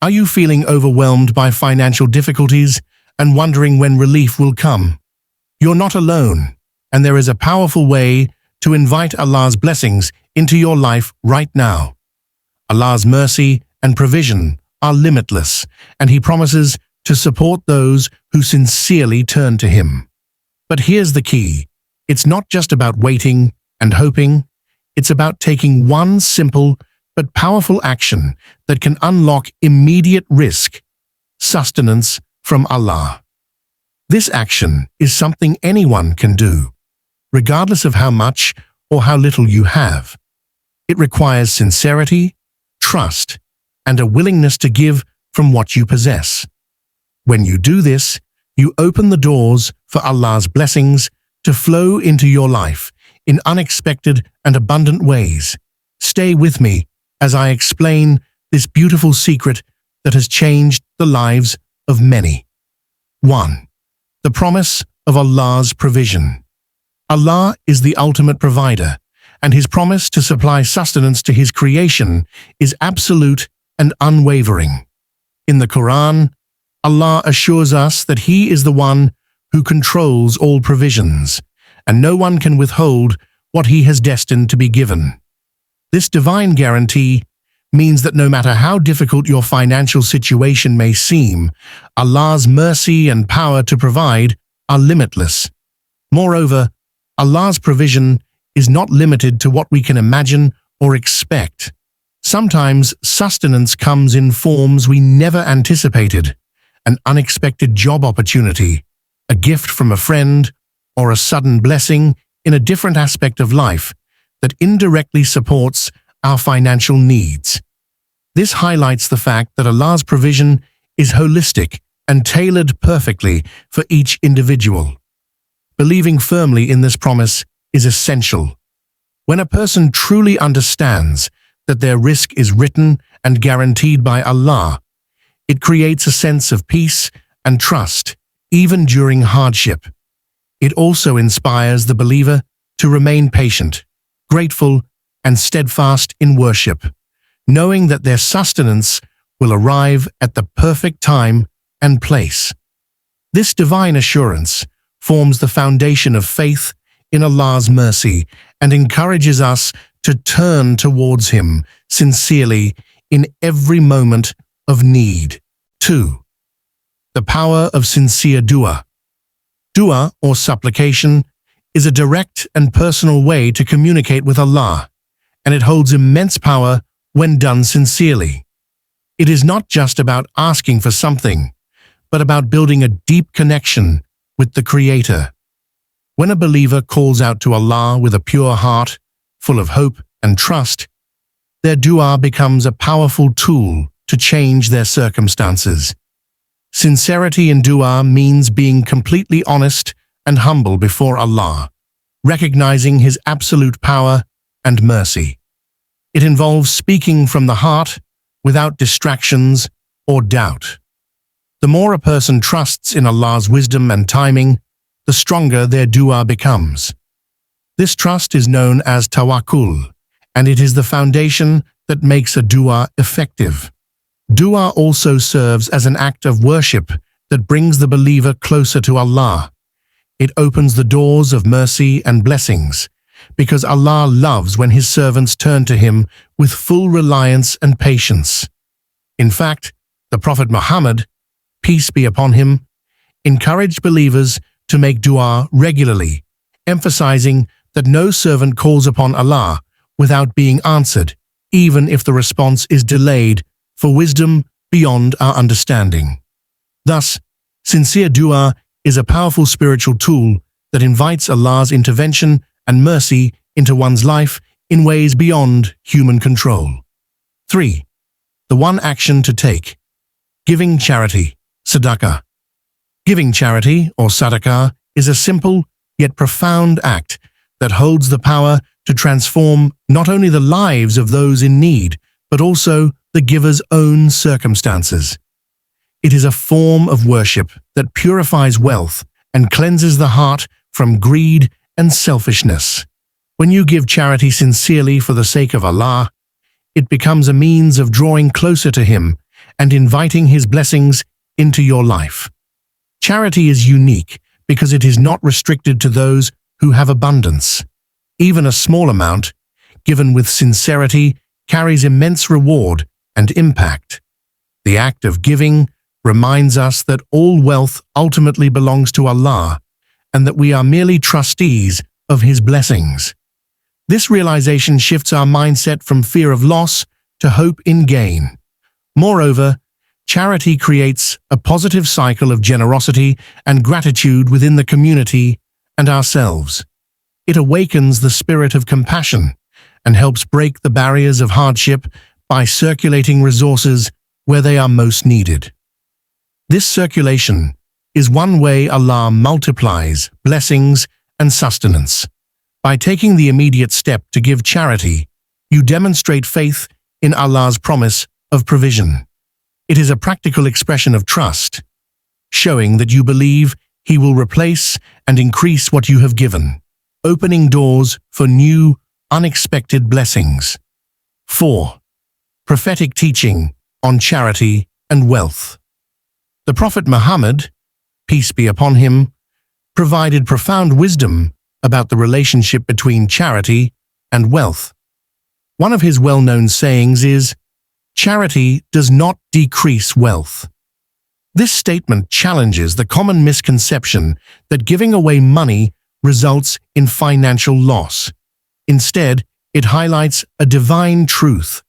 Are you feeling overwhelmed by financial difficulties and wondering when relief will come? You're not alone, and there is a powerful way to invite Allah's blessings into your life right now. Allah's mercy and provision are limitless, and He promises to support those who sincerely turn to Him. But here's the key. It's not just about waiting and hoping. It's about taking one simple but powerful action that can unlock immediate rizq, sustenance from Allah. This action is something anyone can do, regardless of how much or how little you have. It requires sincerity, trust, and a willingness to give from what you possess. When you do this, you open the doors for Allah's blessings to flow into your life in unexpected and abundant ways. Stay with me as I explain this beautiful secret that has changed the lives of many. 1. The promise of Allah's provision. Allah is the ultimate provider, and His promise to supply sustenance to His creation is absolute and unwavering. In the Quran, Allah assures us that He is the one who controls all provisions, and no one can withhold what He has destined to be given. This divine guarantee means that no matter how difficult your financial situation may seem, Allah's mercy and power to provide are limitless. Moreover, Allah's provision is not limited to what we can imagine or expect. Sometimes sustenance comes in forms we never anticipated: an unexpected job opportunity, a gift from a friend, or a sudden blessing in a different aspect of life that indirectly supports our financial needs. This highlights the fact that Allah's provision is holistic and tailored perfectly for each individual. Believing firmly in this promise is essential. When a person truly understands that their rizq is written and guaranteed by Allah, it creates a sense of peace and trust, even during hardship. It also inspires the believer to remain patient, grateful, and steadfast in worship, knowing that their sustenance will arrive at the perfect time and place. This divine assurance forms the foundation of faith in Allah's mercy and encourages us to turn towards Him sincerely in every moment of need. 2. The power of sincere dua. Dua, or supplication, is a direct and personal way to communicate with Allah, and it holds immense power when done sincerely. It is not just about asking for something, but about building a deep connection with the Creator. When a believer calls out to Allah with a pure heart, full of hope and trust, their dua becomes a powerful tool to change their circumstances. Sincerity in dua means being completely honest and humble before Allah, recognizing His absolute power and mercy. It involves speaking from the heart without distractions or doubt. The more a person trusts in Allah's wisdom and timing, the stronger their dua becomes. This trust is known as tawakkul, and it is the foundation that makes a dua effective. Dua also serves as an act of worship that brings the believer closer to Allah. It opens the doors of mercy and blessings, because Allah loves when His servants turn to Him with full reliance and patience. In fact, the Prophet Muhammad, peace be upon him, encouraged believers to make dua regularly, emphasizing that no servant calls upon Allah without being answered, even if the response is delayed, for wisdom beyond our understanding. Thus, sincere dua is a powerful spiritual tool that invites Allah's intervention and mercy into one's life in ways beyond human control. 3. The one action to take. Giving charity, sadaqah. Giving charity, or sadaqah, is a simple yet profound act that holds the power to transform not only the lives of those in need, but also the giver's own circumstances. It is a form of worship that purifies wealth and cleanses the heart from greed and selfishness. When you give charity sincerely for the sake of Allah, it becomes a means of drawing closer to Him and inviting His blessings into your life. Charity is unique because it is not restricted to those who have abundance. Even a small amount, given with sincerity, carries immense reward and impact. The act of giving reminds us that all wealth ultimately belongs to Allah and that we are merely trustees of His blessings. This realization shifts our mindset from fear of loss to hope in gain. Moreover, charity creates a positive cycle of generosity and gratitude within the community and ourselves. It awakens the spirit of compassion and helps break the barriers of hardship by circulating resources where they are most needed. This circulation is one way Allah multiplies blessings and sustenance. By taking the immediate step to give charity, you demonstrate faith in Allah's promise of provision. It is a practical expression of trust, showing that you believe He will replace and increase what you have given, opening doors for new, unexpected blessings. 4. Prophetic teaching on charity and wealth. The Prophet Muhammad, peace be upon him, provided profound wisdom about the relationship between charity and wealth. One of his well-known sayings is, "Charity does not decrease wealth." This statement challenges the common misconception that giving away money results in financial loss. Instead, it highlights a divine truth.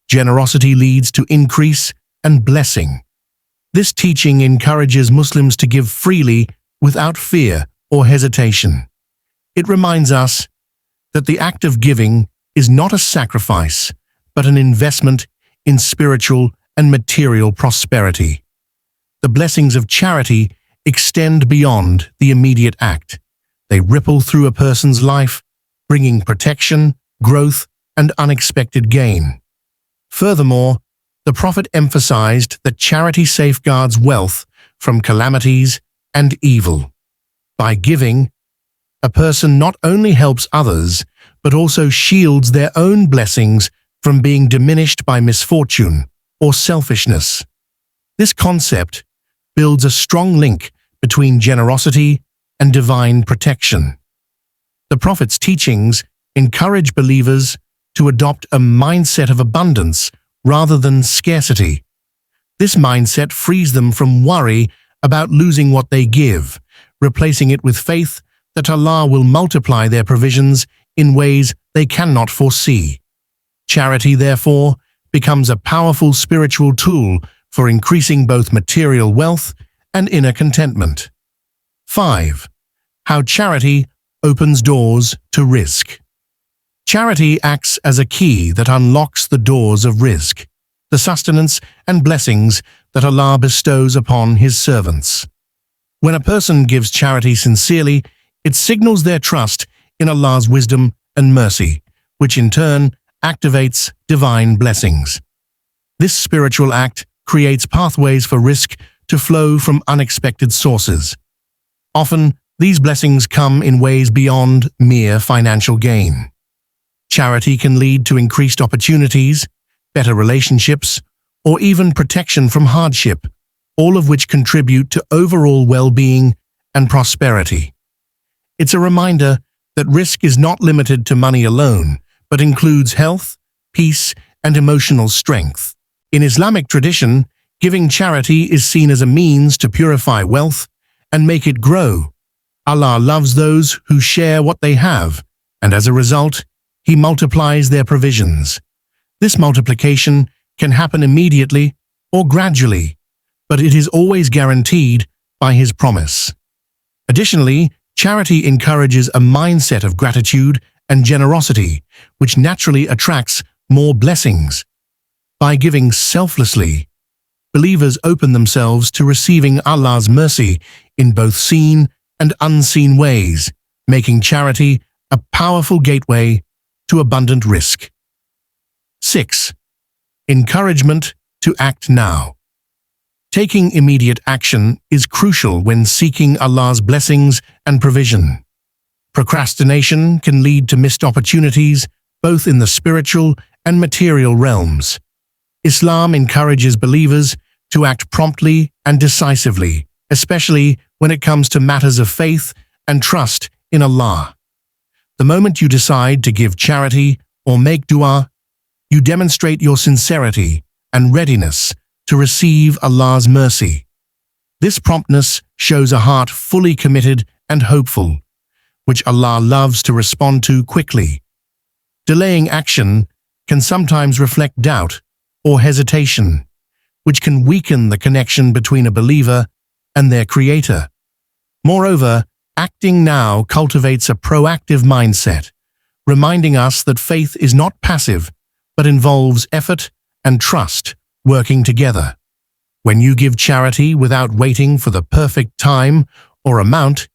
Generosity leads to increase and blessing. This teaching encourages Muslims to give freely without fear or hesitation. It reminds us that the act of giving is not a sacrifice, but an investment in spiritual and material prosperity. The blessings of charity extend beyond the immediate act. They ripple through a person's life, bringing protection, growth, and unexpected gain. Furthermore, the Prophet emphasized that charity safeguards wealth from calamities and evil. By giving, a person not only helps others, but also shields their own blessings from being diminished by misfortune or selfishness. This concept builds a strong link between generosity and divine protection. The Prophet's teachings encourage believers to adopt a mindset of abundance rather than scarcity. This mindset frees them from worry about losing what they give, replacing it with faith that Allah will multiply their provisions in ways they cannot foresee. Charity, therefore, becomes a powerful spiritual tool for increasing both material wealth and inner contentment. 5. How charity opens doors to rizq. Charity acts as a key that unlocks the doors of rizq, the sustenance and blessings that Allah bestows upon His servants. When a person gives charity sincerely, it signals their trust in Allah's wisdom and mercy, which in turn activates divine blessings. This spiritual act creates pathways for rizq to flow from unexpected sources. Often, these blessings come in ways beyond mere financial gain. Charity can lead to increased opportunities, better relationships, or even protection from hardship, all of which contribute to overall well-being and prosperity. It's a reminder that rizq is not limited to money alone, but includes health, peace, and emotional strength. In Islamic tradition, giving charity is seen as a means to purify wealth and make it grow. Allah loves those who share what they have, and as a result, He multiplies their provisions. This multiplication can happen immediately or gradually, but it is always guaranteed by His promise. Additionally, charity encourages a mindset of gratitude and generosity, which naturally attracts more blessings. By giving selflessly, believers open themselves to receiving Allah's mercy in both seen and unseen ways, making charity a powerful gateway to abundant rizq. 6. Encouragement to act now. Taking immediate action is crucial when seeking Allah's blessings and provision. Procrastination can lead to missed opportunities, both in the spiritual and material realms. Islam encourages believers to act promptly and decisively, especially when it comes to matters of faith and trust in Allah. The moment you decide to give charity or make dua, you demonstrate your sincerity and readiness to receive Allah's mercy. This promptness shows a heart fully committed and hopeful, which Allah loves to respond to quickly. Delaying action can sometimes reflect doubt or hesitation, which can weaken the connection between a believer and their Creator. Moreover, acting now cultivates a proactive mindset, reminding us that faith is not passive, but involves effort and trust working together. When you give charity without waiting for the perfect time or amount,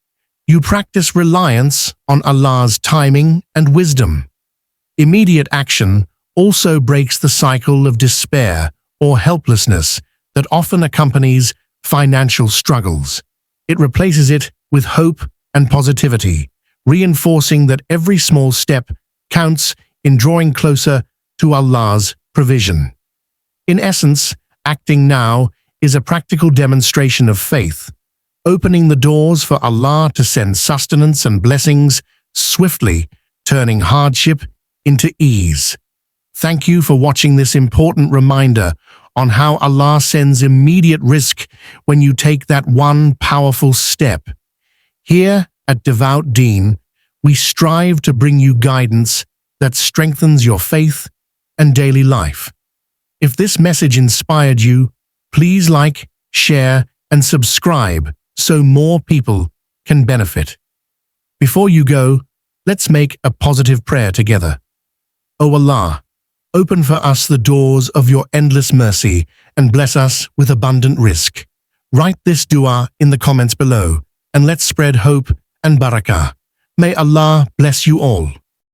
you practice reliance on Allah's timing and wisdom. Immediate action also breaks the cycle of despair or helplessness that often accompanies financial struggles. It replaces it with hope and positivity, reinforcing that every small step counts in drawing closer to Allah's provision. In essence, acting now is a practical demonstration of faith, opening the doors for Allah to send sustenance and blessings swiftly, turning hardship into ease. Thank you for watching this important reminder on how Allah sends immediate rizq when you take that one powerful step. Here at Devout Deen, we strive to bring you guidance that strengthens your faith and daily life. If this message inspired you, please like, share, and subscribe so more people can benefit. Before you go, let's make a positive prayer together. O Allah, open for us the doors of your endless mercy and bless us with abundant rizq. Write this dua in the comments below and let's spread hope and barakah. May Allah bless you all.